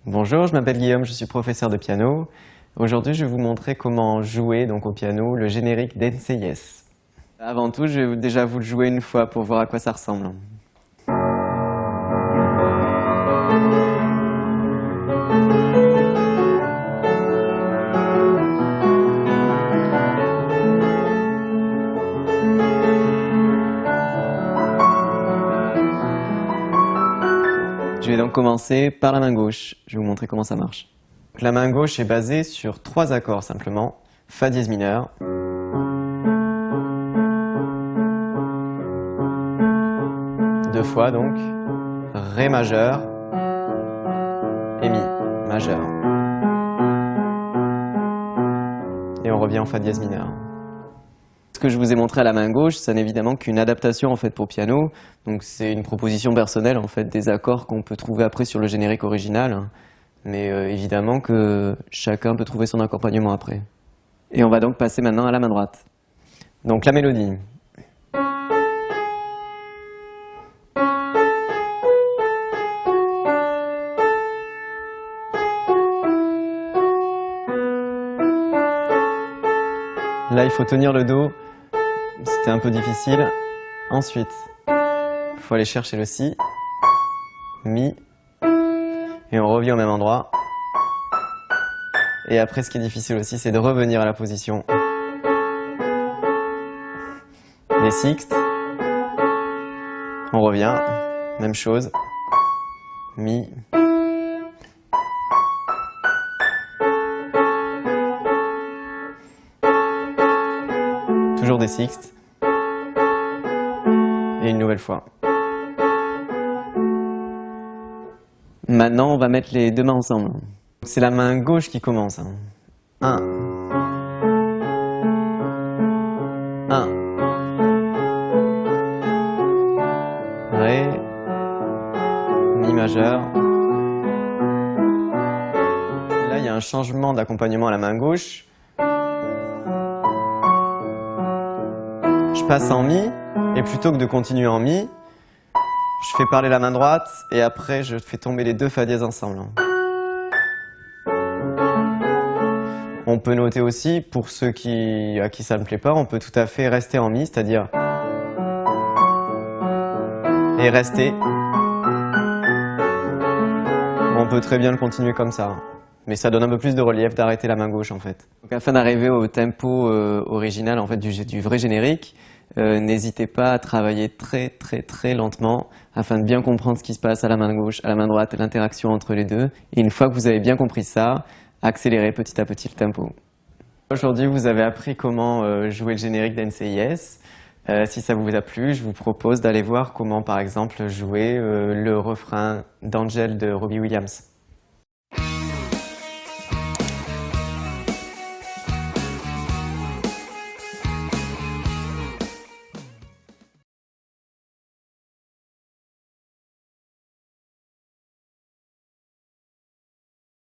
Bonjour, je m'appelle Guillaume, je suis professeur de piano. Aujourd'hui, je vais vous montrer comment jouer au piano le générique d'NCIS. Avant tout, je vais déjà vous le jouer une fois pour voir à quoi ça ressemble. Je vais donc commencer par la main gauche. Je vais vous montrer comment ça marche. Donc, la main gauche est basée sur 3 accords simplement. Fa dièse mineur, deux fois donc, Ré majeur et Mi majeur. Et on revient en Fa dièse mineur. Ce que je vous ai montré à la main gauche, ça n'est évidemment qu'une adaptation en fait pour piano. Donc c'est une proposition personnelle en fait des accords qu'on peut trouver après sur le générique original. Mais évidemment que chacun peut trouver son accompagnement après. Et on va donc passer maintenant à la main droite. Donc la mélodie. Là, il faut tenir le Do. C'était un peu difficile. Ensuite, il faut aller chercher le Si, Mi, et on revient au même endroit. Et après, ce qui est difficile aussi, c'est de revenir à la position des sixtes. On revient, même chose, Mi. Toujours des sixtes. Et une nouvelle fois. Maintenant, on va mettre les deux mains ensemble. C'est la main gauche qui commence. 1. 1. Ré. Mi majeur. Là, il y a un changement d'accompagnement à la main gauche. Je passe en Mi, et plutôt que de continuer en Mi, je fais parler la main droite, et après je fais tomber les deux Fa dièse ensemble. On peut noter aussi, pour ceux à qui ça ne plaît pas, on peut tout à fait rester en Mi, c'est-à-dire et rester. On peut très bien le continuer comme ça. Mais ça donne un peu plus de relief d'arrêter la main gauche en fait. Donc, afin d'arriver au tempo original en fait, du vrai générique, n'hésitez pas à travailler très lentement afin de bien comprendre ce qui se passe à la main gauche, à la main droite, l'interaction entre les deux. Et une fois que vous avez bien compris ça, accélérez petit à petit le tempo. Aujourd'hui, vous avez appris comment jouer le générique d'NCIS. Si ça vous a plu, je vous propose d'aller voir comment par exemple jouer le refrain d'Angel de Robbie Williams.